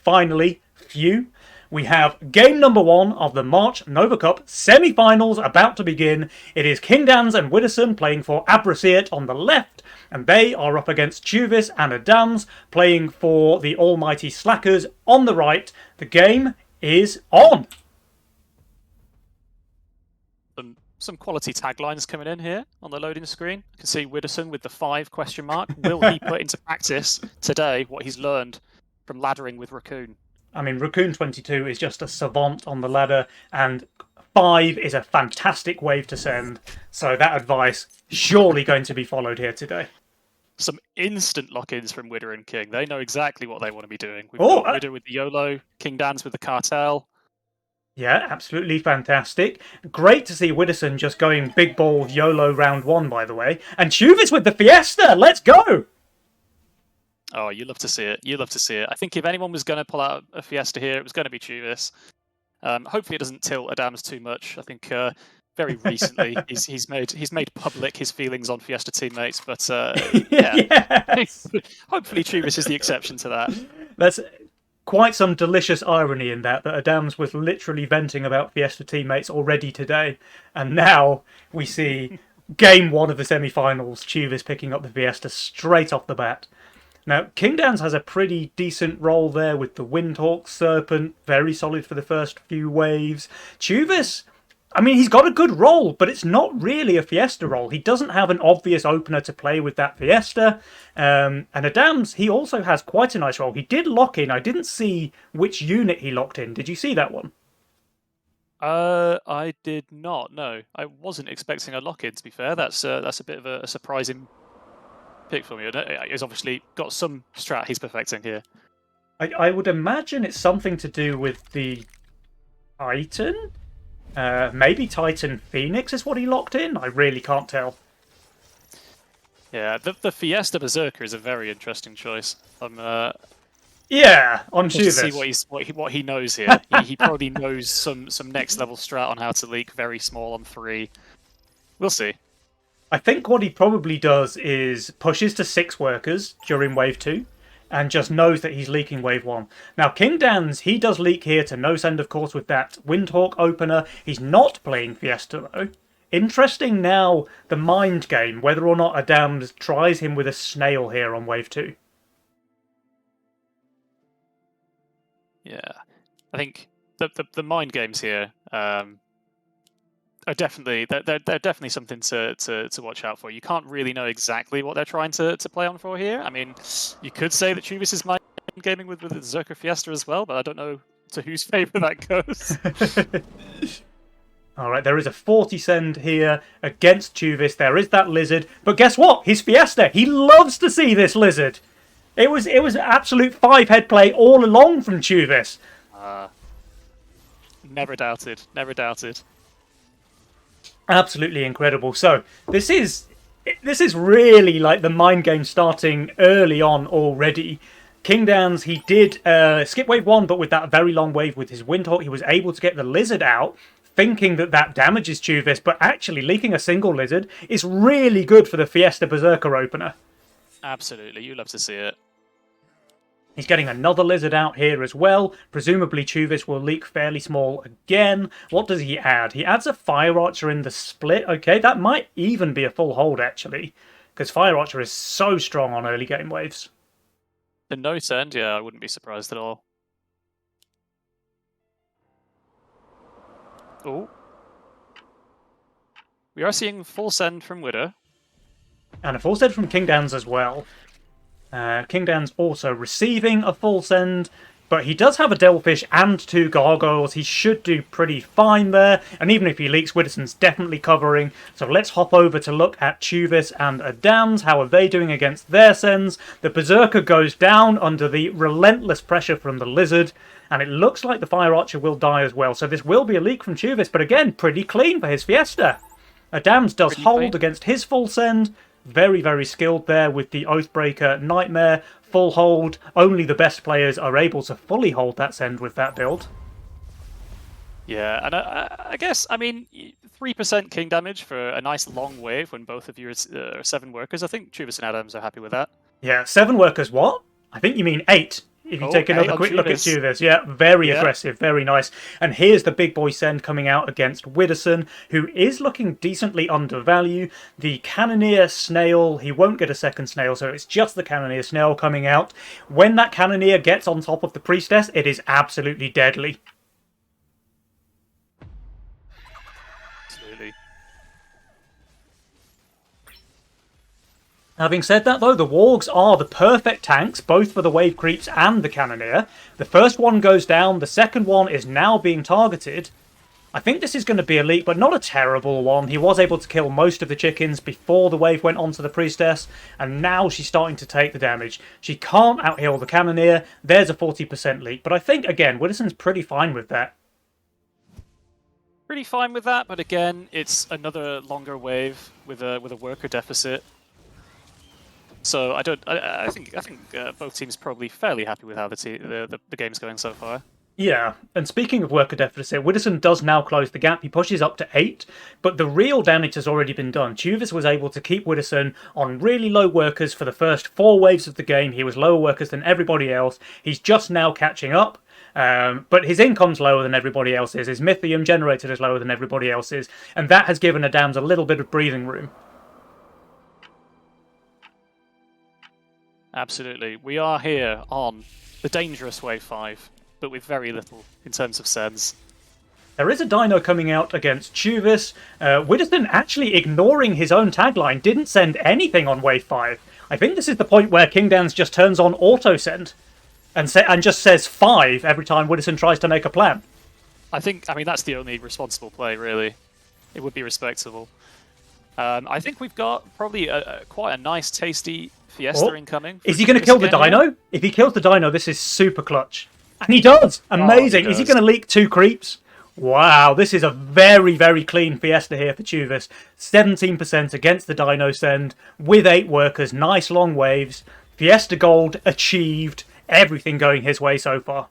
finally, phew, we have game number 1 of the March Nova Cup semi-finals about to begin. It is Kingdanzz and Widderson playing for Abrasiert on the left, and they are up against Tjuvis and Kingdanzz playing for the almighty Slackers on the right. The game is on. Some quality taglines coming in here on the loading screen. You can see Widderson with the 5 question mark. Will he put into practice today what he's learned from laddering with Raccoon? I mean, Raccoon 22 is just a savant on the ladder, and 5 is a fantastic wave to send. So that advice surely going to be followed here today. Some instant lock-ins from Widder and King. They know exactly what they want to be doing. We've got Widder with the YOLO, Kingdanzz with the Cartel. Yeah, absolutely fantastic. Great to see Widderson just going big ball YOLO round 1, by the way. And Tjuvis with the Fiesta! Let's go! Oh, you love to see it. You love to see it. I think if anyone was going to pull out a Fiesta here, it was going to be Tjuvis. Hopefully it doesn't tilt Adams too much. I think very recently he's made public his feelings on Fiesta teammates, but yeah. Yes. Hopefully Tjuvis is the exception to that. That's quite some delicious irony in that Adams was literally venting about Fiesta teammates already today, and now we see game 1 of the semi-finals, Tjuvis picking up the Fiesta straight off the bat. Now, Kingdanzz has a pretty decent role there with the Windhawk Serpent, very solid for the first few waves. Tjuvis, I mean, he's got a good role, but it's not really a Fiesta role. He doesn't have an obvious opener to play with that Fiesta. And Adams, he also has quite a nice role. He did lock in. I didn't see which unit he locked in. Did you see that one? I did not, no. I wasn't expecting a lock-in, to be fair. That's a bit of a surprising pick for me. He's obviously got some strat he's perfecting here. I would imagine it's something to do with the Titan? Maybe Titan Phoenix is what he locked in? I really can't tell. Yeah, the Fiesta Berserker is a very interesting choice. Yeah, on Tjuvis. See what he knows here. he probably knows some next level strat on how to leak very small on 3. We'll see. I think what he probably does is pushes to 6 workers during wave 2 and just knows that he's leaking wave 1. Now, Kingdanzz, he does leak here to no send, of course, with that Windhawk opener. He's not playing Fiesta, though. Interesting now, the mind game, whether or not Adams tries him with a snail here on wave 2. Yeah, I think the mind games here are definitely they're definitely something to watch out for. You can't really know exactly what they're trying to play on for here. I mean, you could say that Tjuvis is mind gaming with the Zerker Fiesta as well, but I don't know to whose favour that goes. All right, there is a 40 send here against Tjuvis. There is that lizard, but guess what? His Fiesta. He loves to see this lizard. It was absolute 5-head play all along from Tjuvis. Never doubted. Never doubted. Absolutely incredible. So this is really like the mind game starting early on already. Kingdanzz, he did skip wave 1, but with that very long wave with his Windhawk, he was able to get the lizard out, thinking that damages Tjuvis, but actually leaking a single lizard is really good for the Fiesta Berserker opener. Absolutely, you love to see it. He's getting another lizard out here as well. Presumably Tjuvis will leak fairly small again. What does he add? He adds a Fire Archer in the split. Okay, that might even be a full hold, actually, because Fire Archer is so strong on early game waves. The no send, yeah, I wouldn't be surprised at all. Oh. We are seeing full send from Widder. And a full send from Kingdanzz as well. Kingdanzz also receiving a full send, but he does have a Devilfish and 2 Gargoyles. He should do pretty fine there, and even if he leaks, Widderson's definitely covering. So let's hop over to look at Tjuvis and Adams. How are they doing against their sends? The Berserker goes down under the relentless pressure from the Lizard, and it looks like the Fire Archer will die as well. So this will be a leak from Tjuvis, but again, pretty clean for his Fiesta. Adams does hold against his full send. Very, very skilled there with the Oathbreaker Nightmare. Full hold. Only the best players are able to fully hold that send with that build. Yeah, and I guess, I mean, 3% king damage for a nice long wave when both of you are 7 workers. I think Tjuvis and Adams are happy with that. Yeah, 7 workers what? I think you mean 8. if you take another quick look at Tjuvis. Tjuvis, yeah, very aggressive, very nice. And here's the big boy send coming out against Widderson, who is looking decently undervalued. The Cannoneer Snail, he won't get a second Snail, so it's just the Cannoneer Snail coming out. When that Cannoneer gets on top of the Priestess, it is absolutely deadly. Absolutely. Having said that, though, the Wargs are the perfect tanks, both for the Wave Creeps and the Cannoneer. The first one goes down, the second one is now being targeted. I think this is going to be a leak, but not a terrible one. He was able to kill most of the chickens before the wave went onto the Priestess, and now she's starting to take the damage. She can't outheal the Cannoneer. There's a 40% leak, but I think, again, Widderson's pretty fine with that. Pretty fine with that, but again, it's another longer wave with a worker deficit. So I think both teams are probably fairly happy with how the game's going so far. Yeah, and speaking of worker deficit, Widderson does now close the gap. He pushes up to 8, but the real damage has already been done. Tjuvis was able to keep Widderson on really low workers for the first 4 waves of the game. He was lower workers than everybody else. He's just now catching up, but his income's lower than everybody else's. His Mythium generated is lower than everybody else's, and that has given Adams a little bit of breathing room. Absolutely. We are here on the dangerous wave 5, but with very little in terms of sends. There is a dino coming out against Tjuvis. Widderson actually ignoring his own tagline, didn't send anything on wave 5. I think this is the point where Kingdanzz just turns on auto-send and just says 5 every time Widderson tries to make a plan. I mean, that's the only responsible play, really. It would be respectable. I think we've got probably quite a nice, tasty Fiesta incoming. Is he going to kill the dino? If he kills the dino, this is super clutch. And he does! Amazing! Is he going to leak 2 creeps? Wow, this is a very, very clean Fiesta here for Tjuvis. 17% against the dino send, with 8 workers, nice long waves. Fiesta gold achieved, everything going his way so far.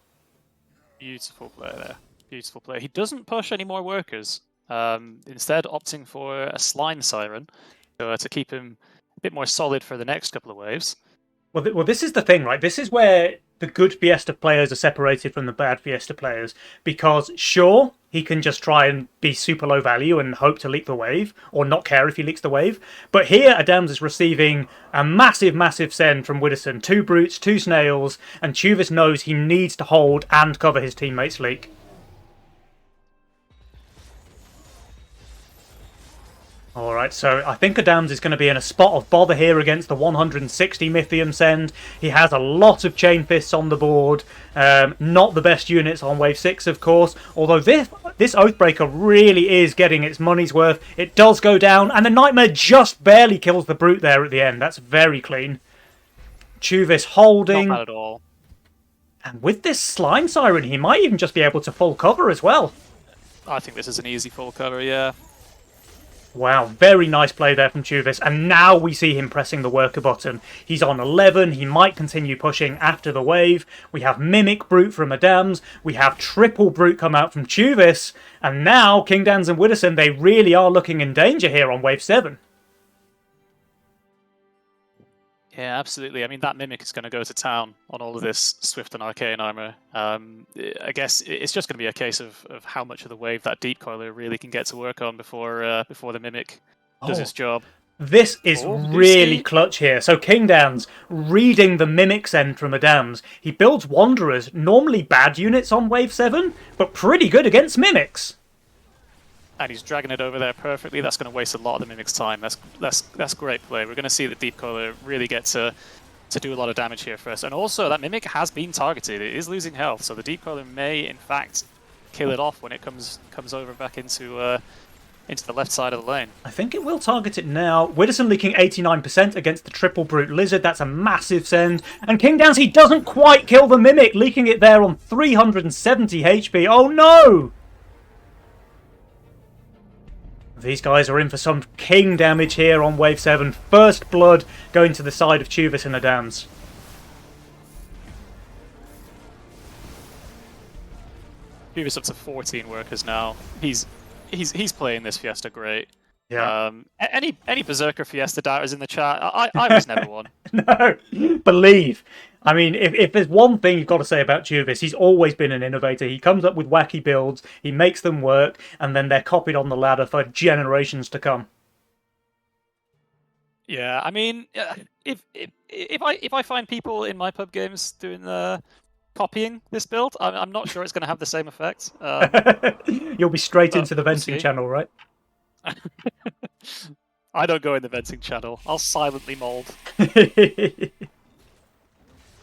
Beautiful play there. Beautiful play. He doesn't push any more workers. Instead, opting for a Slime Siren to keep him a bit more solid for the next couple of waves. Well, this is the thing, right? This is where the good Fiesta players are separated from the bad Fiesta players. Because, sure, he can just try and be super low value and hope to leak the wave, or not care if he leaks the wave. But here, Adams is receiving a massive, massive send from Widderson. 2 brutes, 2 snails, and Tjuvis knows he needs to hold and cover his teammates' leak. Alright, so I think Adams is going to be in a spot of bother here against the 160 Mythium send. He has a lot of Chain Fists on the board. Not the best units on Wave 6, of course. Although this Oathbreaker really is getting its money's worth. It does go down, and the Nightmare just barely kills the Brute there at the end. That's very clean. Tjuvis holding. Not bad at all. And with this Slime Siren, he might even just be able to full cover as well. I think this is an easy full cover, yeah. Wow, very nice play there from Tjuvis, and now we see him pressing the worker button. He's on 11, he might continue pushing after the wave. We have Mimic Brute from Adams, we have Triple Brute come out from Tjuvis, and now Kingdanzz and Widderson, they really are looking in danger here on wave 7. Yeah, absolutely. I mean, that Mimic is going to go to town on all of this Swift and Arcane armor. I guess it's just going to be a case of how much of the wave that Deep Coiler really can get to work on before the Mimic does its job. This is really clutch here. So Kingdanzz reading the Mimic send from Adams. He builds Wanderers, normally bad units on wave 7, but pretty good against Mimics. And he's dragging it over there perfectly. That's going to waste a lot of the Mimic's time. That's great play. We're going to see the Deep Coiler really get to do a lot of damage here first. And also, that Mimic has been targeted. It is losing health, so the Deep Coiler may, in fact, kill it off when it comes over back into the left side of the lane. I think it will target it now. Widderson leaking 89% against the Triple Brute Lizard. That's a massive send. And Kingdanzz, he doesn't quite kill the Mimic, leaking it there on 370 HP. Oh no! These guys are in for some king damage here on wave 7. First blood going to the side of Tjuvis and Adams. Tjuvis up to 14 workers now. He's playing this Fiesta great. Yeah. Any Berserker Fiesta doubters in the chat? I was never one. No, believe. I mean, if there's one thing you've got to say about Tjuvis, he's always been an innovator. He comes up with wacky builds, he makes them work, and then they're copied on the ladder for generations to come. Yeah, I mean, if I find people in my pub games doing copying this build, I'm not sure it's going to have the same effect. You'll be straight into the we'll venting see. channel, right? I don't go in the venting channel. I'll silently mold.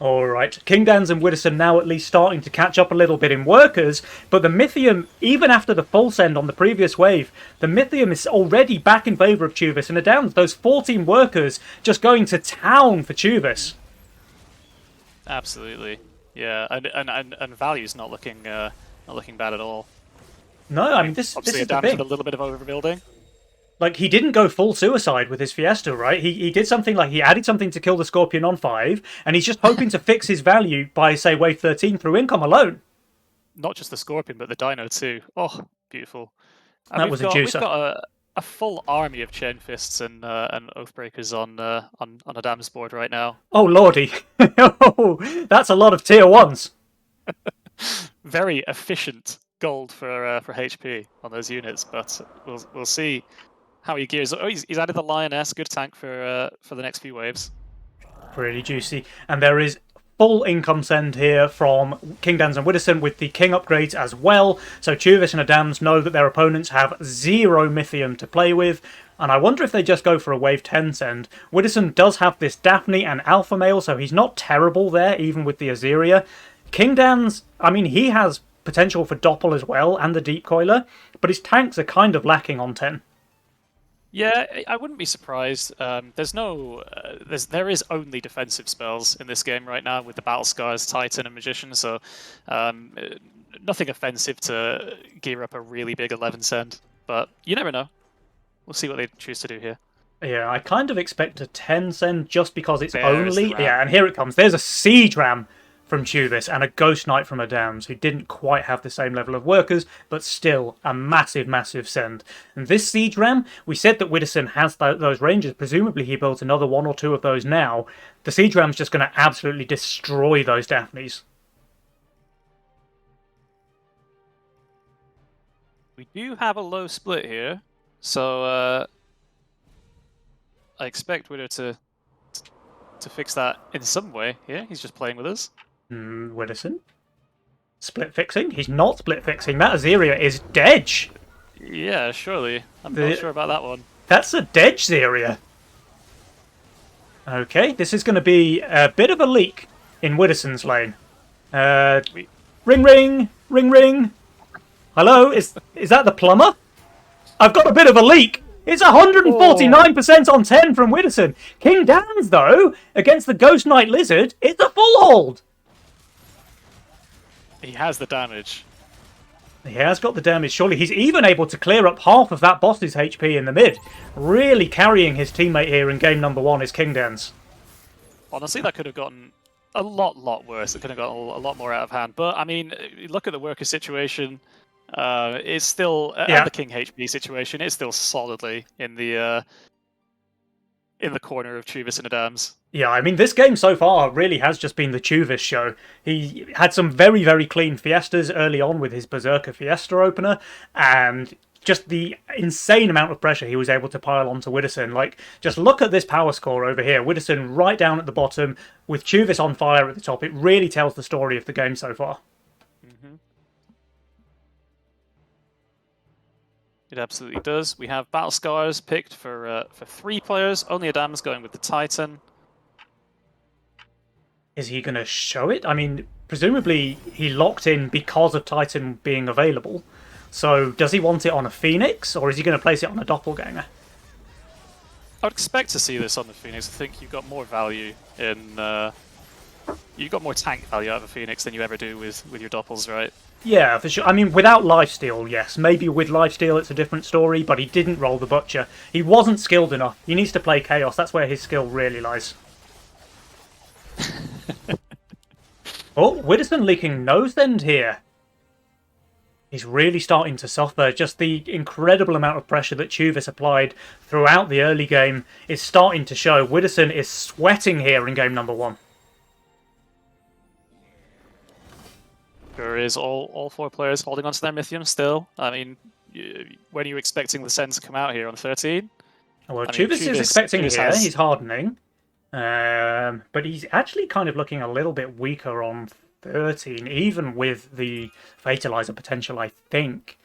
Alright, Kingdanzz and Widderson now at least starting to catch up a little bit in workers, but the Mythium, even after the full send on the previous wave, the Mythium is already back in favour of Tjuvis, and Adams, those 14 workers just going to town for Tjuvis. Absolutely, yeah, and value's not looking bad at all. No, I mean, this is the Adams thing. with a little bit of overbuilding. Like, he didn't go full suicide with his Fiesta, right? He did something like he added something to kill the Scorpion on 5, and he's just hoping to fix his value by, say, wave 13 through income alone. Not just the Scorpion, but the Dino too. Oh, beautiful. And That was a juicer. We've got a full army of Chain Fists and Oathbreakers on Adam's board right now. Oh, lordy. Oh, that's a lot of tier 1s. Very efficient gold for HP on those units, but we'll see how he gears. Oh, he's added the Lioness, good tank for the next few waves. Pretty juicy. And there is full income send here from Kingdanzz and Widderson with the King upgrades as well. So Tjuvis and Adams know that their opponents have 0 Mythium to play with. And I wonder if they just go for a wave 10 send. Widderson does have this Daphne and Alpha Male, so he's not terrible there, even with the Azeria. Kingdanzz, I mean, he has potential for Doppel as well, and the Deep Coiler, but his tanks are kind of lacking on 10. Yeah, I wouldn't be surprised. There is only defensive spells in this game right now with the Battle Scars, Titan, and Magician, so nothing offensive to gear up a really big 11 send. But you never know. We'll see what they choose to do here. Yeah, I kind of expect a 10 send just because it's There's only... Yeah, and here it comes. There's a Siege Ram from Tjuvis and a Ghost Knight from Adams, who didn't quite have the same level of workers, but still a massive, massive send. And this Siege Ram, we said that Widderson has those ranges. Presumably he built another 1 or 2 of those now. The Siege Ram's just going to absolutely destroy those Daphnes. We do have a low split here, so I expect Widder to fix that in some way here. He's just playing with us. Widderson? Split fixing? He's not split fixing. That Azeria is dead. Yeah, surely. I'm not sure about that one. That's a dead Azeria. Okay, this is going to be a bit of a leak in Widderson's lane. Ring, ring, ring, ring. Hello, is that the plumber? I've got a bit of a leak. It's 149% on 10 from Widderson. Kingdanzz, though, against the Ghost Knight Lizard, it's a full hold. He has the damage. He has got the damage. Surely he's even able to clear up half of that boss's HP in the mid. Really carrying his teammate here in game number 1 is Kingdanzz. Honestly, that could have gotten a lot worse. It could have gotten a lot more out of hand. But, I mean, look at the worker situation. It's still and the King HP situation. It's still solidly in the corner of Tjuvis and Adams. Yeah, I mean, this game so far really has just been the Tjuvis show. He had some very, very clean Fiestas early on with his Berserker Fiesta opener, and just the insane amount of pressure he was able to pile onto Widderson. Like, just look at this power score over here. Widderson right down at the bottom, with Tjuvis on fire at the top. It really tells the story of the game so far. It absolutely does. We have Battle Scars picked for 3 players. Only Adam's going with the Titan. Is he going to show it? I mean, presumably he locked in because of Titan being available. So does he want it on a Phoenix, or is he going to place it on a Doppelganger? I would expect to see this on the Phoenix. I think you've got more value in... you've got more tank value out of a Phoenix than you ever do with your Doppels, right? Yeah, for sure. I mean, without lifesteal, yes. Maybe with lifesteal it's a different story, but he didn't roll the Butcher. He wasn't skilled enough. He needs to play Chaos. That's where his skill really lies. Oh, Widderson leaking Nose End here. He's really starting to suffer. Just the incredible amount of pressure that Tjuvis applied throughout the early game is starting to show. Widderson is sweating here in game number 1. Sure is all 4 players holding onto their Mythium still. I mean, when are you expecting the Sens to come out here on 13? Well, I mean, Tjuvis is expecting Tjuvis here. has... He's hardening. But he's actually kind of looking a little bit weaker on 13, even with the Fatalizer potential, I think.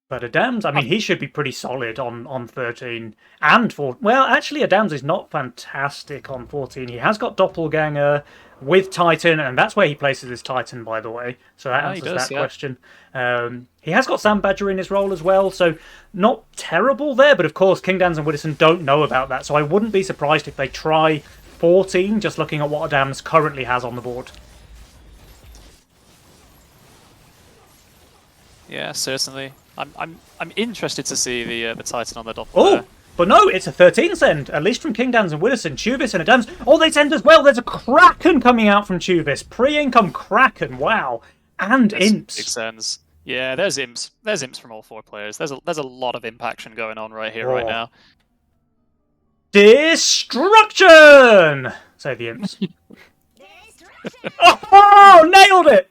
But Adams, I mean, he should be pretty solid on 13 and 14. Well, actually, Adams is not fantastic on 14. He has got Doppelganger with Titan, and that's where he places his Titan, by the way. So that answers that question. He has got Sam Badger in his role as well, so not terrible there. But of course, Kingdanzz and Widderson don't know about that, so I wouldn't be surprised if they try 14, just looking at what Adams currently has on the board. Yeah, certainly. I'm interested to see the Titan on the Doppler. Oh, but no, it's a 13 send, at least from Kingdanzz and Widderson. Tjuvis and Adams. Oh, they send as well. There's a Kraken coming out from Tjuvis. Pre-income Kraken, wow. And there's imps. Big sends. Yeah, there's imps. There's imps from all 4 players. There's a lot of imp action going on right here, right now. Destruction! Say the imps. Oh, nailed it!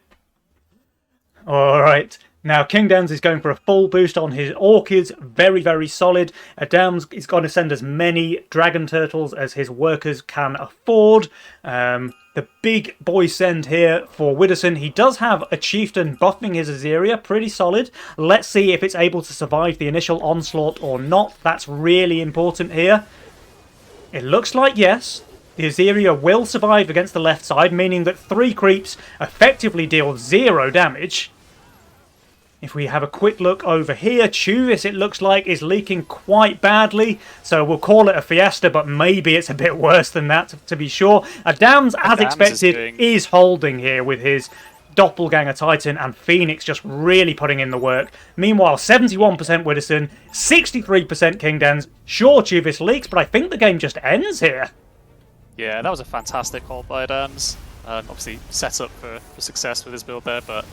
Alright. Now, Kingdanzz is going for a full boost on his Orchids. Very, very solid. Adams is going to send as many Dragon Turtles as his workers can afford. The big boy send here for Widderson. He does have a Chieftain buffing his Azeria. Pretty solid. Let's see if it's able to survive the initial onslaught or not. That's really important here. It looks like yes. The Azeria will survive against the left side, meaning that 3 creeps effectively deal 0 damage. If we have a quick look over here, Tjuvis, it looks like, is leaking quite badly. So we'll call it a fiesta, but maybe it's a bit worse than that, to be sure. Adams, as expected, is holding here with his Doppelganger Titan, and Phoenix just really putting in the work. Meanwhile, 71% Widderson, 63% Kingdanzz. Sure, Tjuvis leaks, but I think the game just ends here. Yeah, that was a fantastic hold by Adams. Obviously set up for success with his build there, but...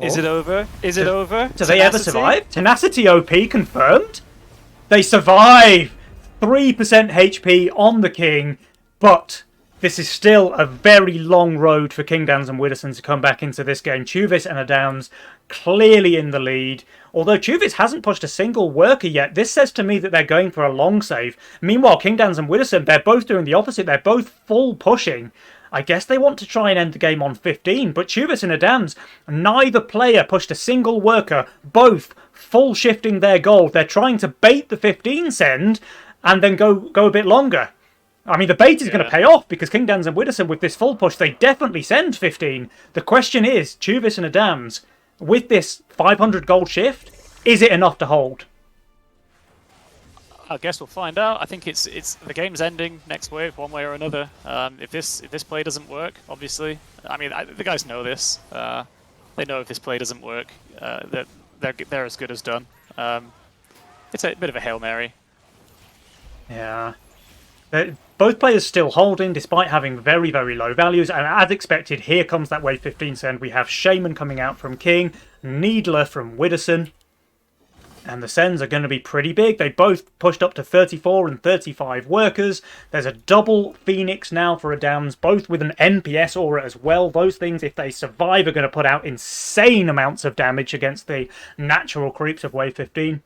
Is it over? Is it over? Do they ever survive? Tenacity OP confirmed? They survive! 3% HP on the King, but this is still a very long road for Kingdanzz and Widderson to come back into this game. Tjuvis and Adams clearly in the lead. Although Tjuvis hasn't pushed a single worker yet, this says to me that they're going for a long save. Meanwhile, Kingdanzz and Widderson, they're both doing the opposite. They're both full pushing. I guess they want to try and end the game on 15, but Tjuvis and Adams, neither player pushed a single worker, both full shifting their gold. They're trying to bait the 15 send and then go a bit longer. I mean, the bait is going to pay off because Kingdanzz and Widderson, with this full push, they definitely send 15. The question is, Tjuvis and Adams, with this 500 gold shift, is it enough to hold? I guess we'll find out. I think it's the game's ending next wave, one way or another. If this play doesn't work, obviously, I mean the guys know this. They know if this play doesn't work, that they're as good as done. It's a bit of a Hail Mary. Yeah. Both players still holding despite having very, very low values, and as expected, here comes that wave 15 send. We have Shaman coming out from King, Needler from Widderson. And the sends are going to be pretty big. They both pushed up to 34 and 35 workers. There's a double Phoenix now for Adams, both with an NPS aura as well. Those things, if they survive, are going to put out insane amounts of damage against the natural creeps of wave 15.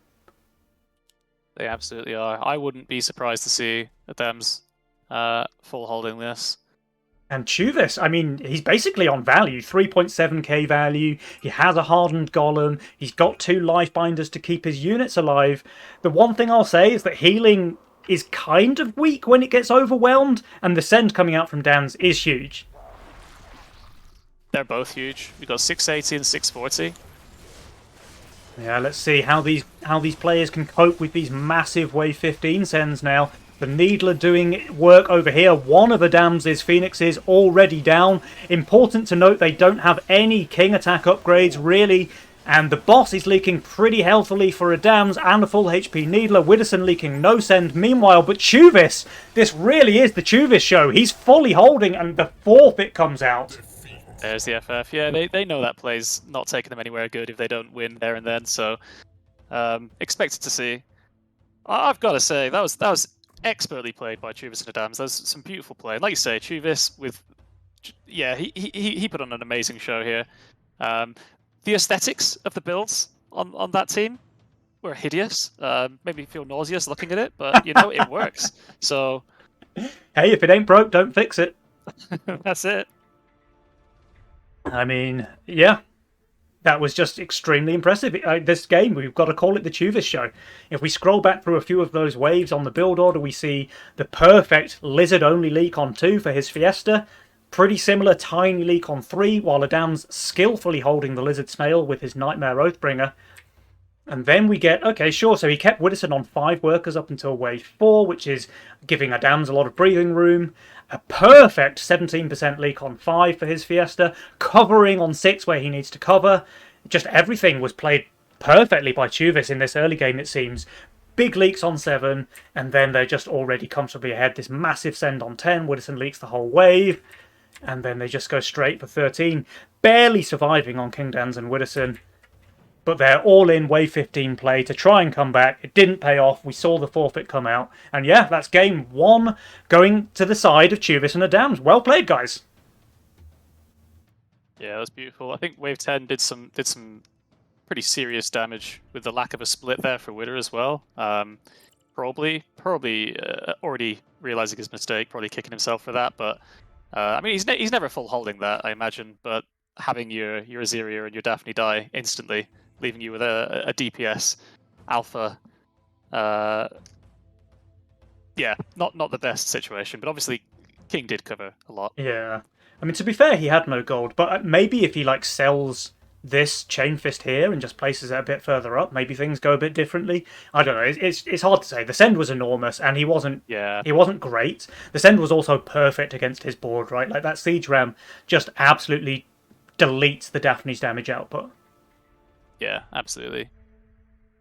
They absolutely are. I wouldn't be surprised to see Adams full holding this. And Tjuvis, I mean, he's basically on value, 3.7k value. He has a hardened golem. He's got 2 life binders to keep his units alive. The one thing I'll say is that healing is kind of weak when it gets overwhelmed, and the send coming out from Danzz is huge. They're both huge. We've got 680 and 640. Yeah, let's see how these players can cope with these massive wave 15 sends now. The Needler doing work over here. One of Adams' Phoenixes already down. Important to note they don't have any King attack upgrades, really. And the boss is leaking pretty healthily for Adams and a full HP Needler. Widderson leaking no send meanwhile. But Tjuvis, this really is the Tjuvis show. He's fully holding and the forfeit comes out. There's the FF. Yeah, they know that play's not taking them anywhere good if they don't win there and then. So expected to see. I've got to say, that was expertly played by Tjuvis and Adams. There's some beautiful play. And like you say, Tjuvis with yeah, he put on an amazing show here. The aesthetics of the builds on that team were hideous. Made me feel nauseous looking at it, but you know, it works. So Hey, if it ain't broke, don't fix it. that's it. I mean, yeah, that was just extremely impressive. This game, we've got to call it the Tjuvis show. If we scroll back through a few of those waves on the build order, we see the perfect lizard-only leak on 2 for his Fiesta. Pretty similar tiny leak on 3, while Adam's skillfully holding the lizard snail with his Nightmare Oathbringer. And then we get, okay, sure, so he kept Widderson on 5 workers up until wave 4, which is giving Adams a lot of breathing room. A perfect 17% leak on 5 for his Fiesta, covering on 6 where he needs to cover. Just everything was played perfectly by Tjuvis in this early game, it seems. Big leaks on 7, and then they're just already comfortably ahead. This massive send on 10, Widderson leaks the whole wave, and then they just go straight for 13. Barely surviving on Kingdanzz and Widderson. But they're all in wave 15 play to try and come back. It didn't pay off. We saw the forfeit come out. And yeah, that's game 1 going to the side of Tjuvis and Adams. Well played, guys. Yeah, that's beautiful. I think wave 10 did some pretty serious damage with the lack of a split there for Widder as well. Probably already realizing his mistake, probably kicking himself for that. But I mean, he's never full holding that, I imagine. But having your Aziria and your Daphne die instantly, leaving you with a DPS alpha. Yeah, not the best situation, but obviously King did cover a lot. Yeah. I mean, to be fair, he had no gold, but maybe if he like sells this chain fist here and just places it a bit further up, maybe things go a bit differently. I don't know. It's hard to say. The send was enormous, and he wasn't great. The send was also perfect against his board, right? Like that siege ram just absolutely deletes the Daphne's damage output. Yeah, absolutely.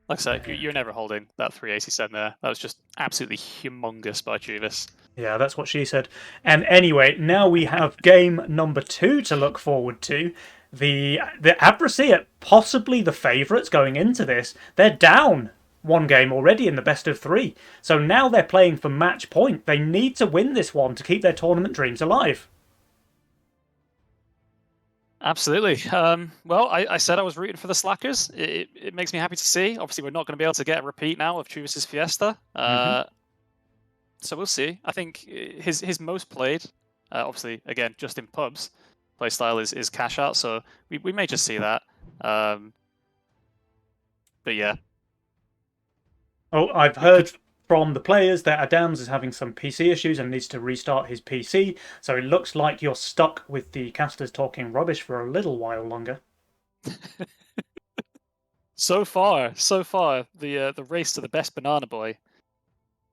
Like I said, you're never holding that 387 there. That was just absolutely humongous by Tjuvis. Yeah, that's what she said. And anyway, now we have game number 2 to look forward to. The Abrasiert, possibly the favourites going into this, they're down 1 game already in the best of 3. So now they're playing for match point. They need to win this one to keep their tournament dreams alive. Absolutely. Well, I said I was rooting for the Slackers. It makes me happy to see. Obviously, we're not going to be able to get a repeat now of Tjuvis' Fiesta. So we'll see. I think his most played, obviously, again, just in pubs, playstyle is cash out. So we may just see that. But yeah. Oh, I've heard from the players that Adams is having some PC issues and needs to restart his PC. So it looks like you're stuck with the casters talking rubbish for a little while longer. So far, the race to the best banana boy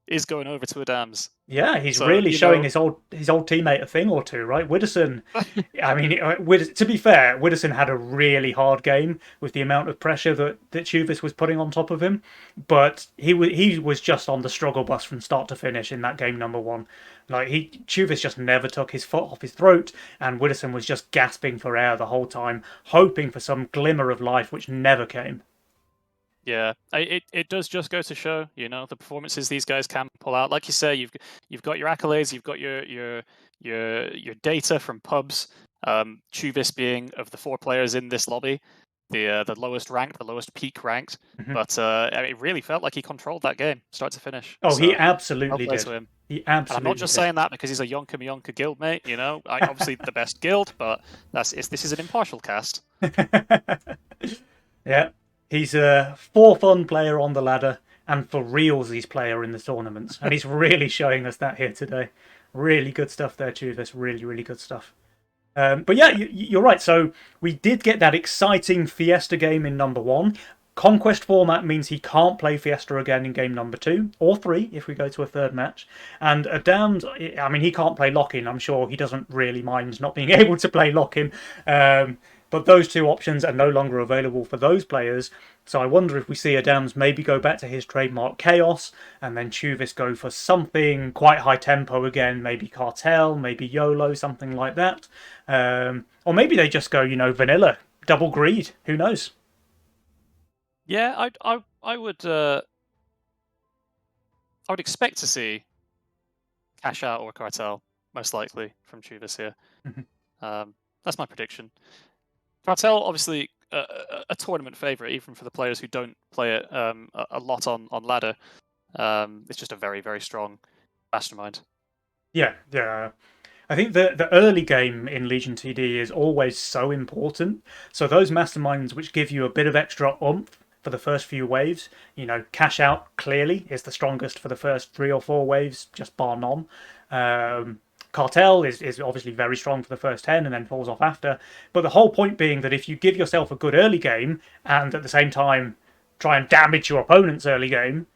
is going over to Adams. Yeah, he's really showing his old teammate a thing or two, right? Widderson, I mean, to be fair, Widderson had a really hard game with the amount of pressure that Tjuvis was putting on top of him, but he was just on the struggle bus from start to finish in that game number 1. Like Tjuvis just never took his foot off his throat, and Widderson was just gasping for air the whole time, hoping for some glimmer of life, which never came. Yeah, it does just go to show, you know, the performances these guys can pull out. Like you say, you've got your accolades, you've got your data from pubs. Tjuvis being of the 4 players in this lobby, the lowest ranked, the lowest peak ranked. But it really felt like he controlled that game, start to finish. Oh, so, he absolutely did. To him. He absolutely. And I'm not just saying that because he's a Yonka Miyonka guildmate. You know, obviously the best guild, but this is an impartial cast. Yeah. He's a for fun player on the ladder, and for realsies player in the tournaments. And he's really showing us that here today. Really good stuff there, Tjuvis. Really, really good stuff. But yeah, you're right. So we did get that exciting Fiesta game in number 1. Conquest format means he can't play Fiesta again in game number 2 or 3 if we go to a 3rd match. And Adams, I mean, he can't play lock-in. I'm sure he doesn't really mind not being able to play lock-in. But those 2 options are no longer available for those players. So I wonder if we see Adams maybe go back to his trademark Chaos, and then Tjuvis go for something quite high tempo again, maybe Cartel, maybe YOLO, something like that. Or maybe they just go, vanilla, double greed. Who knows? Yeah, I would expect to see Cash Out or Cartel, most likely, from Tjuvis here. That's my prediction. Cartel, obviously, a tournament favourite, even for the players who don't play it a lot on ladder. It's just a very, very strong mastermind. Yeah, yeah. I think the early game in Legion TD is always so important. So those masterminds which give you a bit of extra oomph for the first few waves, Cash Out clearly is the strongest for the first 3 or 4 waves, just bar none. Cartel is obviously very strong for the first 10 and then falls off after. But the whole point being that if you give yourself a good early game and at the same time try and damage your opponent's early game,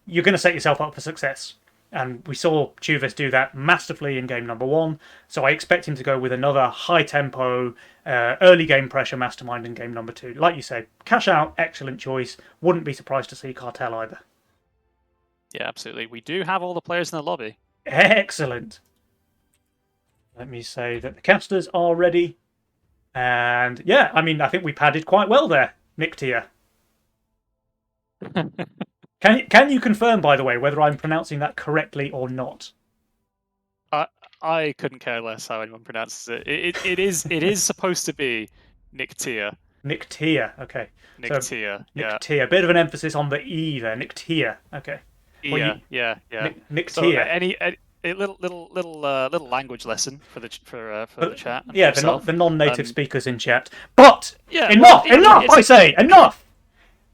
you're going to set yourself up for success. And we saw Tjuvis do that masterfully in game number 1, so I expect him to go with another high-tempo, early game pressure mastermind in game number 2. Like you said, Cash Out, excellent choice. Wouldn't be surprised to see Cartel either. Yeah, absolutely. We do have all the players in the lobby. Excellent. Let me say that the casters are ready. And yeah, I think we padded quite well there, Nyctea. Can you confirm, by the way, whether I'm pronouncing that correctly or not? I couldn't care less how anyone pronounces it. It is supposed to be Nyctea. Nyctea, okay. Nyctea, so, yeah. Nyctea, a bit of an emphasis on the E there. Nyctea, okay. Yeah, yeah. Nyctea. So a little language lesson for the chat. Yeah, the non-native speakers in chat. But yeah, enough! I say enough.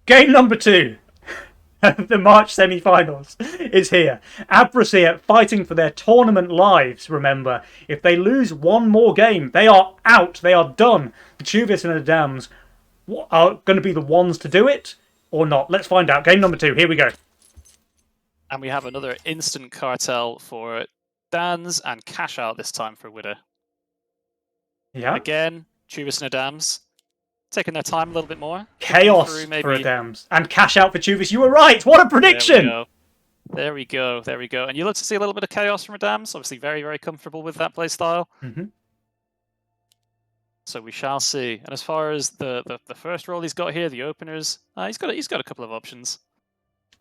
Game number 2. The March semi-finals is here. Abrasiert fighting for their tournament lives, remember. If they lose one more game, they are out. They are done. The Tjuvis and the Dams are going to be the ones to do it or not. Let's find out. Game number 2. Here we go. And we have another instant cartel for Danz and Cash Out this time for Widder. Yeah. Again, Tjuvis and the Dams taking their time a little bit more. Chaos for Adams. And Cash Out for Tjuvis. You were right. What a prediction! There we go. And you love to see a little bit of chaos from Adams. Obviously very, very comfortable with that play style. Mm-hmm. So we shall see. And as far as the first role he's got here, the openers, he's got a couple of options.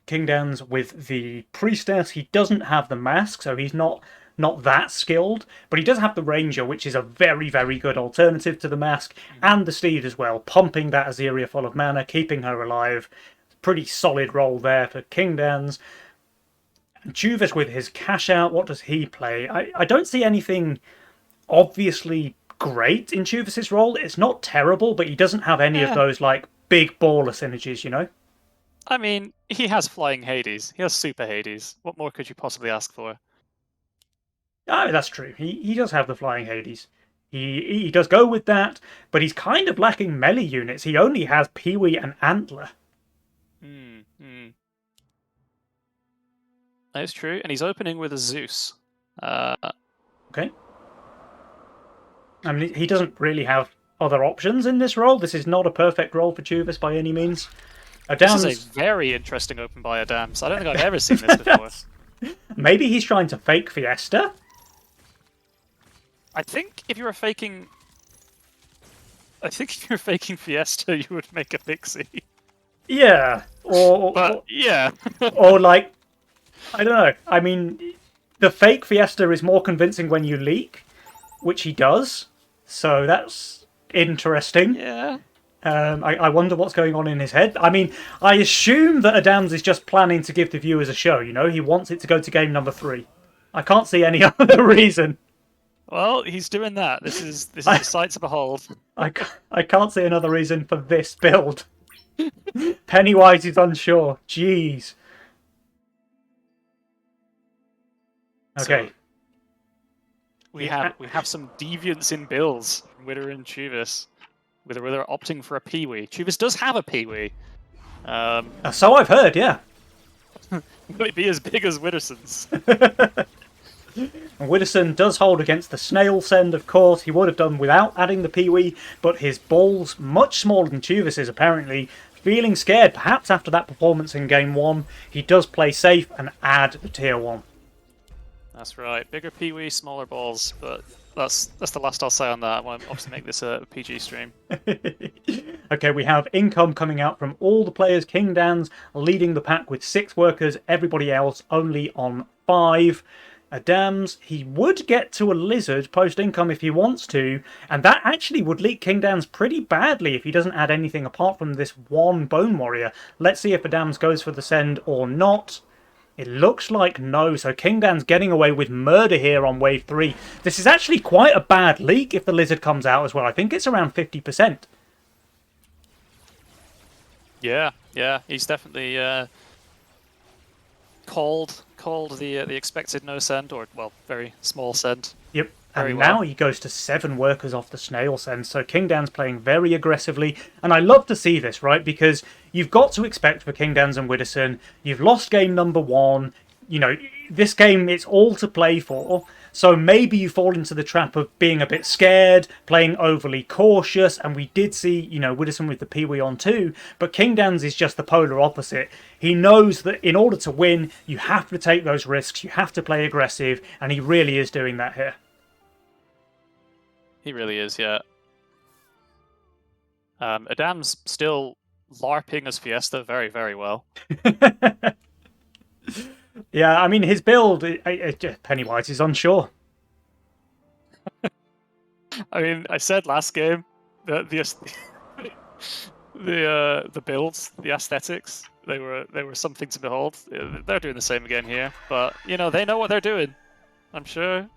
Kingdanzz with the Priestess. He doesn't have the mask, so he's not that skilled, but he does have the Ranger, which is a very, very good alternative to the mask, and the Steed as well, pumping that Azeria full of mana, keeping her alive. Pretty solid role there for Kingdanzz. Tjuvis with his Cash Out, what does he play? I don't see anything obviously great in Tjuvis' role. It's not terrible, but he doesn't have any of those big baller synergies, I mean, he has Flying Hades. He has Super Hades. What more could you possibly ask for? Oh, that's true. He does have the Flying Hades. He does go with that, but he's kind of lacking melee units. He only has Peewee and Antler. That is true, and he's opening with a Zeus. Okay. I mean, he doesn't really have other options in this role. This is not a perfect role for Tjuvis by any means. This is a very interesting open by Adams. I don't think I've ever seen this before. Maybe he's trying to fake Fiesta? I think if you were faking Fiesta, you would make a Pixie. Yeah. yeah. Or I don't know. I mean, the fake Fiesta is more convincing when you leak, which he does. So that's interesting. Yeah. I wonder what's going on in his head. I mean, I assume that Adams is just planning to give the viewers a show, He wants it to go to game number 3. I can't see any other reason. Well, he's doing that. This is a sight to behold. I can't see another reason for this build. Pennywise is unsure. Jeez. Okay. So we have some deviance in builds from Widder and Tjuvis. Widder opting for a Peewee. Tjuvis does have a Peewee. So I've heard, yeah. Will it be as big as Widderson's? Widderson does hold against the snail send, of course. He would have done without adding the Peewee, but his ball's much smaller than Tjuvis's, apparently. Feeling scared, perhaps after that performance in Game 1, he does play safe and add the Tier 1. That's right. Bigger Peewee, smaller balls, but that's the last I'll say on that. I want to obviously make this a PG stream. Okay, we have income coming out from all the players. Kingdanzz leading the pack with 6 workers, everybody else only on 5. Adams, he would get to a Lizard post-income if he wants to, and that actually would leak Kingdanzz pretty badly if he doesn't add anything apart from this one Bone Warrior. Let's see if Adams goes for the send or not. It looks like no, so Kingdanzz getting away with murder here on wave 3. This is actually quite a bad leak if the Lizard comes out as well. I think it's around 50%. Yeah, he's definitely called the expected no send, or, well, very small send. Yep. Very And well. now he goes to 7 workers off the snail send, so Kingdanzz playing very aggressively, and I love to see this, right? Because you've got to expect for Kingdanzz and Widderson, you've lost game number 1, you know, this game it's all to play for, so maybe you fall into the trap of being a bit scared, playing overly cautious, and we did see, you know, Widderson with the Pee-wee on too, but Kingdanzz is just the polar opposite. He knows that in order to win, you have to take those risks, you have to play aggressive, and he really is doing that here. He really is, yeah. Adam's still LARPing as Fiesta very, very well. Yeah, I mean, his build, Pennywise is unsure. I mean, I said last game that the builds, the aesthetics, they were something to behold. They're doing the same again here, but you know they know what they're doing. I'm sure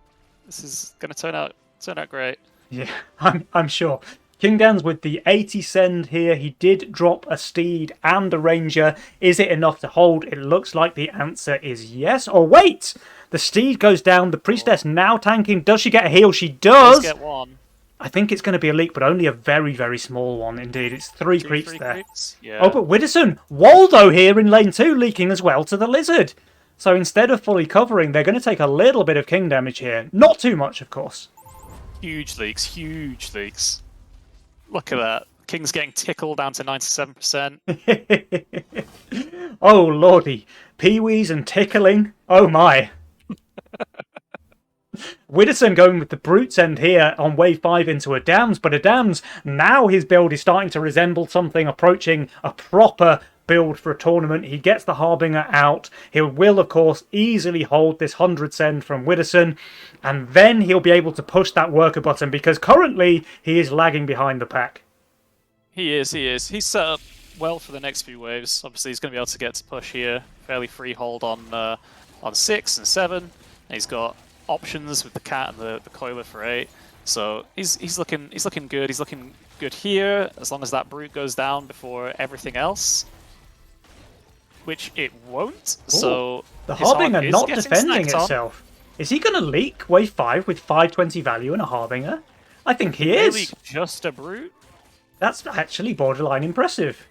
this is going to turn out great. Yeah, I'm sure. Kingdanzz with the 80 send here. He did drop a steed and a ranger. Is it enough to hold? It looks like the answer is yes. Oh, wait! The steed goes down. The priestess now tanking. Does she get a heal? She does! Get one. I think it's going to be a leak, but only a very, very small one indeed. It's three creeps there. Creeps? Yeah. Oh, but Widderson, Waldo here in lane 2 leaking as well to the Lizard. So instead of fully covering, they're going to take a little bit of king damage here. Not too much, of course. Huge leaks, huge leaks. Look at that. King's getting tickled down to 97%. Oh, lordy. Pee-wees and tickling. Oh, my. Widderson going with the Brutes end here on wave 5 into Adams, but Adams, now his build is starting to resemble something approaching a proper build for a tournament. He gets the Harbinger out. He will, of course, easily hold this 100 send from Widderson, and then he'll be able to push that worker button, because currently he is lagging behind the pack. He is. He's set up well for the next few waves. Obviously, he's going to be able to get to push here. Fairly free hold on 6 and 7. And he's got options with the cat and the coiler for 8. So he's looking good. He's looking good here, as long as that brute goes down before everything else, which it won't. Ooh, so the Harbinger not defending itself. itself. Is he going to leak wave 5 with 520 value and a Harbinger? I think he is. Really just a brute? That's actually borderline impressive.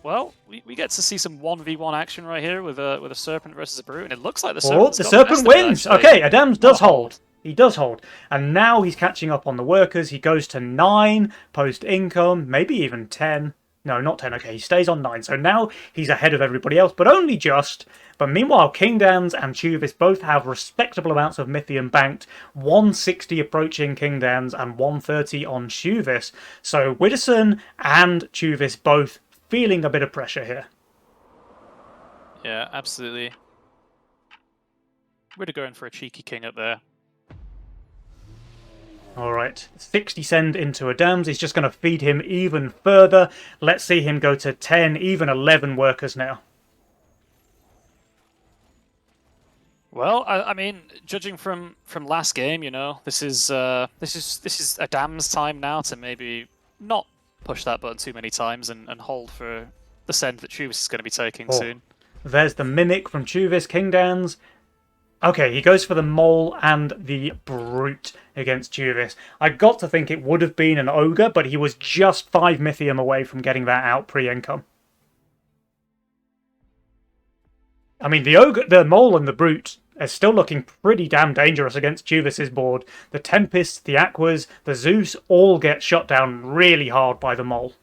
Well, we get to see some 1v1 action right here with a Serpent versus a Brute, and it looks like the Oh, Serpent's the got Serpent best of it, wins! actually. Okay, Adams does Oh. hold. He does hold. And now he's catching up on the workers. He goes to 9 post-income, maybe even 10. No, not 10. Okay, he stays on 9. So now he's ahead of everybody else, but only just. But meanwhile, Kingdanzz and Tjuvis both have respectable amounts of Mythium banked. 160 approaching Kingdanzz and 130 on Tjuvis. So Widderson and Tjuvis both feeling a bit of pressure here. Yeah, absolutely. We're going for a cheeky king up there. Alright, 60 send into Adams. He's just going to feed him even further. Let's see him go to 10, even 11 workers now. Well, I mean, judging from last game, you know, this is Adam's time now to maybe not push that button too many times and hold for the send that Tjuvis is going to be taking soon. There's the Mimic from Tjuvis, Kingdanzz. Okay, he goes for the Mole and the Brute against Tjuvis. I got to think it would have been an Ogre, but he was just 5 Mythium away from getting that out pre-income. I mean, the Mole and the Brute are still looking pretty damn dangerous against Tjuvis's board. The Tempests, the Aquas, the Zeus all get shot down really hard by the Mole.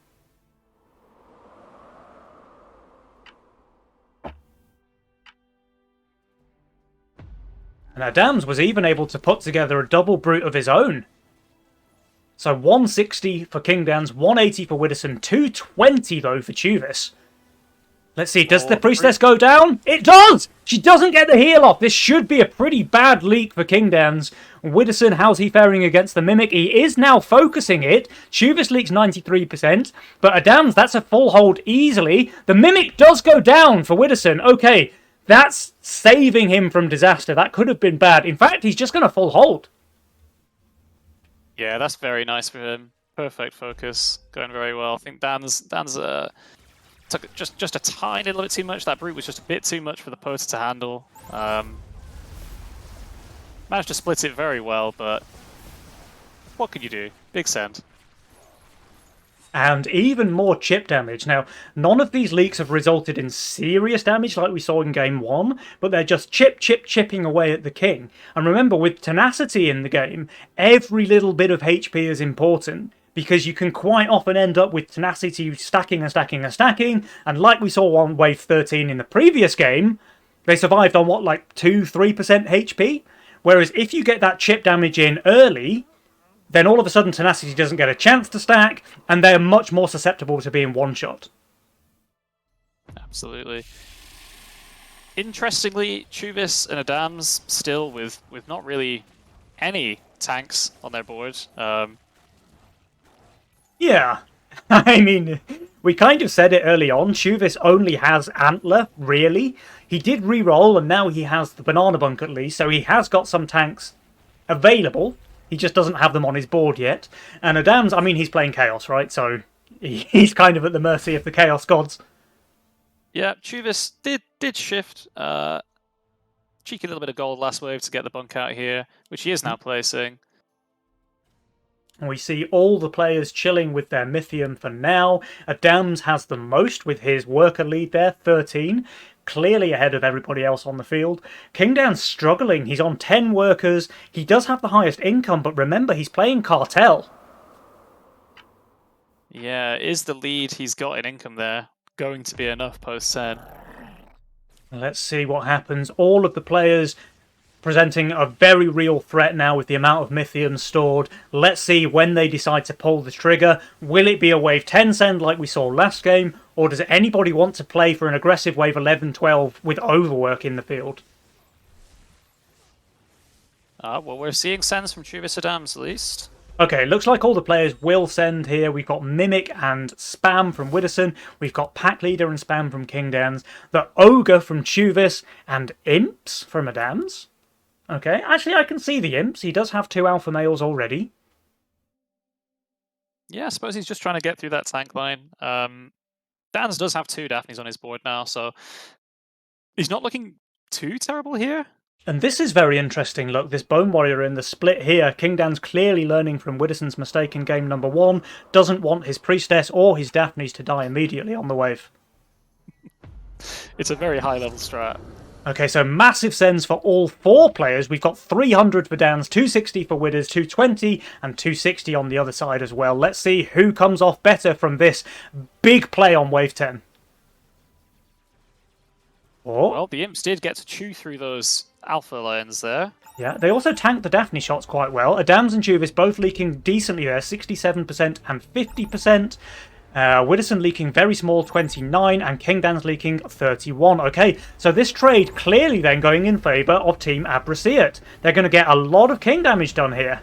And Adams was even able to put together a double Brute of his own. So 160 for Kingdanzz, 180 for Widderson, 220 though for Tjuvis. Let's see, does the Priestess go down? It does! She doesn't get the heal off. This should be a pretty bad leak for Kingdanzz. Widderson, how's he faring against the Mimic? He is now focusing it. Tjuvis leaks 93%, but Adam's, that's a full hold easily. The Mimic does go down for Widderson. Okay, that's saving him from disaster. That could have been bad. In fact, he's just going to full hold. Yeah, that's very nice for him. Perfect focus, going very well. I think Dan's took just a tiny little bit too much. That brute was just a bit too much for the poster to handle. Managed to split it very well, but what can you do? Big send. And even more chip damage. Now, none of these leaks have resulted in serious damage like we saw in Game 1, but they're just chipping away at the king. And remember, with tenacity in the game, every little bit of HP is important, because you can quite often end up with tenacity stacking and stacking and stacking, and like we saw on Wave 13 in the previous game, they survived on what, like 2-3% HP? Whereas if you get that chip damage in early, then all of a sudden tenacity doesn't get a chance to stack, and they're much more susceptible to being one-shot. Absolutely. Interestingly, Tjuvis and Adam's still with not really any tanks on their board. Yeah, I mean, we kind of said it early on. Tjuvis only has Antler, really. He did re-roll, and now he has the Banana Bunk at least, so he has got some tanks available. He just doesn't have them on his board yet. And Adam's, I mean, he's playing Chaos, right? So he's kind of at the mercy of the Chaos gods. Yeah, Tjuvis did shift. Cheeky little bit of gold last wave to get the bunk out here, which he is now placing. And we see all the players chilling with their Mythium for now. Adams has the most with his worker lead there, 13. Clearly ahead of everybody else on the field. Kingdanzz struggling. He's on 10 workers. He does have the highest income, but remember, he's playing Cartel. Yeah, is the lead he's got in income there going to be enough post-10? Let's see what happens. All of the players presenting a very real threat now with the amount of Mythium stored. Let's see when they decide to pull the trigger. Will it be a Wave 10 send like we saw last game? Or does anybody want to play for an aggressive Wave 11-12 with overwork in the field? Well, we're seeing sends from Tjuvis Adams at least. Okay, looks like all the players will send here. We've got Mimic and Spam from Widderson. We've got Pack Leader and Spam from Kingdanzz. The Ogre from Tjuvis and Imps from Adams. Okay, actually I can see the Imps. He does have 2 alpha males already. Yeah, I suppose he's just trying to get through that tank line. Dan's does have 2 Daphnes on his board now, so he's not looking too terrible here. And this is very interesting. Look, this Bone Warrior in the split here. Kingdanzz clearly learning from Widderson's mistake in game number 1. Doesn't want his Priestess or his Daphnes to die immediately on the wave. It's a very high level strat. Okay, so massive sends for all 4 players. We've got 300 for Dan's, 260 for Widders, 220 and 260 on the other side as well. Let's see who comes off better from this big play on Wave 10. Oh. Well, the Imps did get to chew through those alpha lines there. Yeah, they also tanked the Daphne shots quite well. Adams and Tjuvis both leaking decently there, 67% and 50%. Widderson leaking very small, 29, and Kingdanzz leaking 31. Okay, so this trade clearly then going in favour of Team Abrasiert. They're going to get a lot of king damage done here.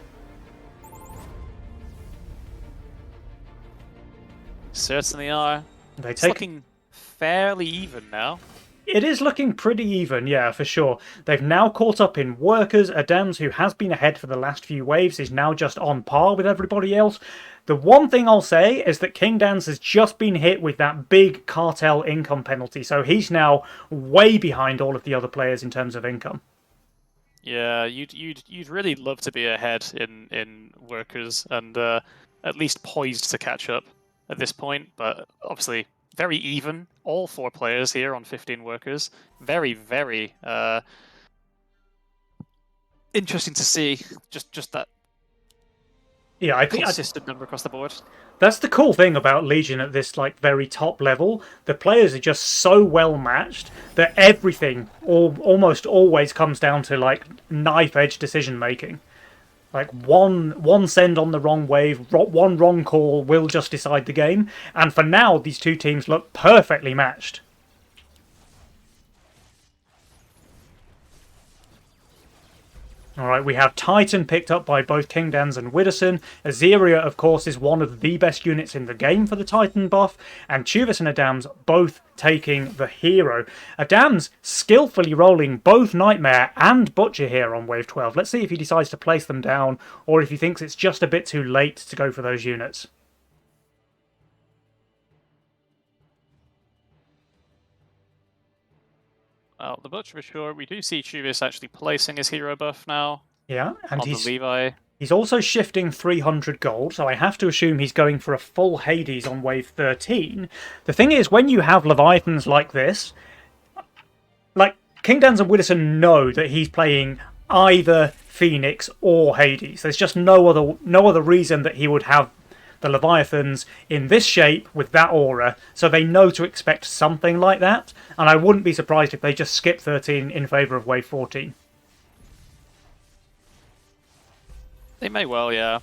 Certainly are. It's looking fairly even now. It is looking pretty even, yeah, for sure. They've now caught up in workers. Adams, who has been ahead for the last few waves, is now just on par with everybody else. The one thing I'll say is that Kingdanzz has just been hit with that big cartel income penalty, so he's now way behind all of the other players in terms of income. Yeah, you'd really love to be ahead in workers and at least poised to catch up at this point, but obviously very even. All 4 players here on 15 workers. Very, very interesting to see. Just that. Yeah, I think consistent number across the board. That's the cool thing about Legion at this like very top level. The players are just so well matched that everything almost always comes down to like knife edge decision making. Like one send on the wrong wave, one wrong call will just decide the game. And for now, these 2 teams look perfectly matched. All right, we have Titan picked up by both Kingdanzz and Widderson. Azeria, of course, is one of the best units in the game for the Titan buff, and Tjuvis and Adam's both taking the hero. Adam's skillfully rolling both Nightmare and Butcher here on wave 12. Let's see if he decides to place them down, or if he thinks it's just a bit too late to go for those units. Well, the Butcher for sure. We do see Tjuvis actually placing his hero buff now. Yeah, and on the Levi. He's also shifting 300 gold, so I have to assume he's going for a full Hades on wave 13. The thing is, when you have Leviathans like this, like, Kingdanzz and Widderson know that he's playing either Phoenix or Hades. There's just no other reason that he would have the Leviathans in this shape with that aura, so they know to expect something like that, and I wouldn't be surprised if they just skip 13 in favour of wave 14. They may well, yeah.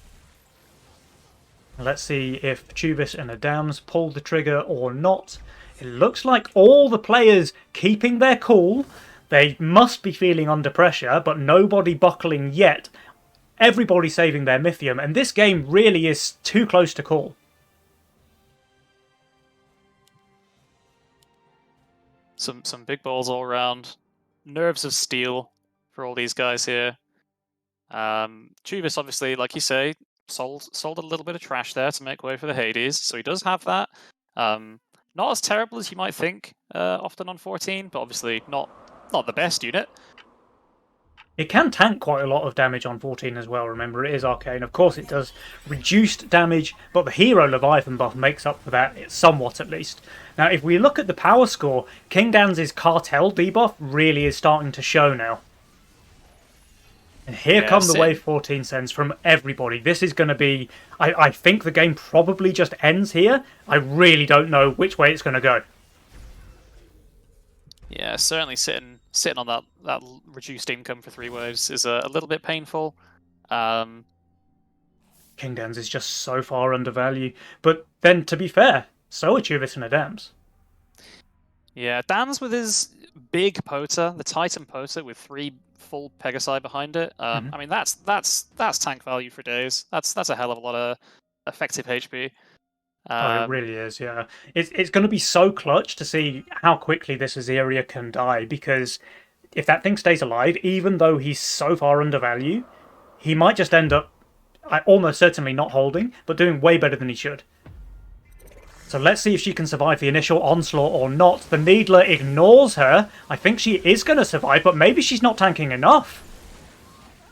Let's see if Tjuvis and Adams pull the trigger or not. It looks like all the players keeping their cool. They must be feeling under pressure, but nobody buckling yet. Everybody saving their Mythium, and this game really is too close to call. Some big balls all around. Nerves of steel for all these guys here. Tjuvis, obviously, like you say, sold a little bit of trash there to make way for the Hades, so he does have that. Not as terrible as you might think, often on 14, but obviously not the best unit. It can tank quite a lot of damage on 14 as well, remember, it is arcane. Of course it does reduced damage, but the hero Leviathan buff makes up for that, somewhat at least. Now, if we look at the power score, Kingdanz's Cartel debuff really is starting to show now. And here come the wave 14 sends from everybody. This is going to be... I think the game probably just ends here. I really don't know which way it's going to go. Yeah, certainly sitting on that reduced income for 3 waves is a little bit painful. Kingdanzz is just so far undervalued. But then, to be fair, so are Tjuvis and Adams. Yeah, Dan's with his big Pota, the Titan Pota with 3 full Pegasi behind it. I mean, that's tank value for days. That's a hell of a lot of effective HP. Oh, it really is, yeah. It's going to be so clutch to see how quickly this Azeria can die, because if that thing stays alive, even though he's so far undervalued, he might just end up almost certainly not holding, but doing way better than he should. So let's see if she can survive the initial onslaught or not. The Needler ignores her. I think she is going to survive, but maybe she's not tanking enough.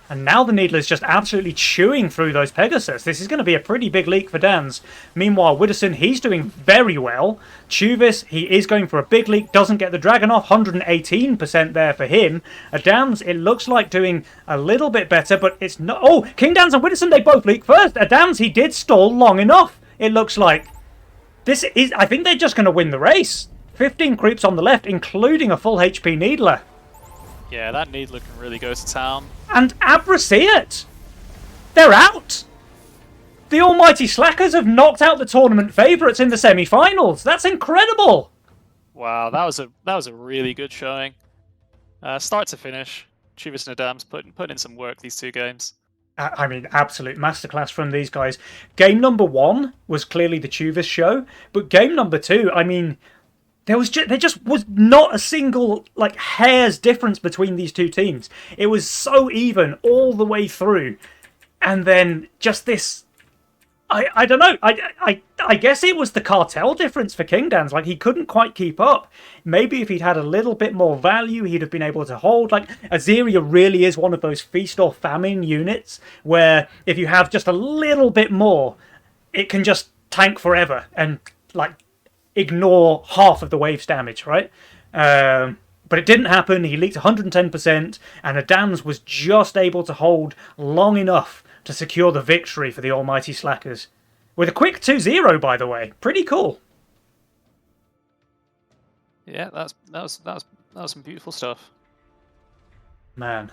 And now the Needler is just absolutely chewing through those Pegasus. This is going to be a pretty big leak for Danzz. Meanwhile, Widderson, he's doing very well. Tjuvis, he is going for a big leak, doesn't get the Dragon off. 118% there for him. Adams, it looks like doing a little bit better, but it's not... Oh, Kingdanzz and Widderson, they both leak first. Adams, he did stall long enough, it looks like. This is... I think they're just going to win the race. 15 creeps on the left, including a full HP Needler. Yeah, that Needler can really go to town. And Abrasiert! They're out! The almighty Slackers have knocked out the tournament favourites in the semi-finals. That's incredible! Wow, that was a really good showing. Start to finish, Tjuvis and Adams put in some work these 2 games. I mean, absolute masterclass from these guys. Game number 1 was clearly the Tjuvis show, but game number 2, I mean... There just was not a single, like, hair's difference between these 2 teams. It was so even all the way through. And then just this... I don't know. I guess it was the Cartel difference for Kingdanzz. Like, he couldn't quite keep up. Maybe if he'd had a little bit more value, he'd have been able to hold. Like, Azeria really is one of those feast or famine units where if you have just a little bit more, it can just tank forever and, like... ignore half of the wave's damage, right? But it didn't happen. He leaked 110%, and Adams was just able to hold long enough to secure the victory for the almighty Slackers. With a quick 2-0, by the way. Pretty cool. Yeah, that was some beautiful stuff. Man.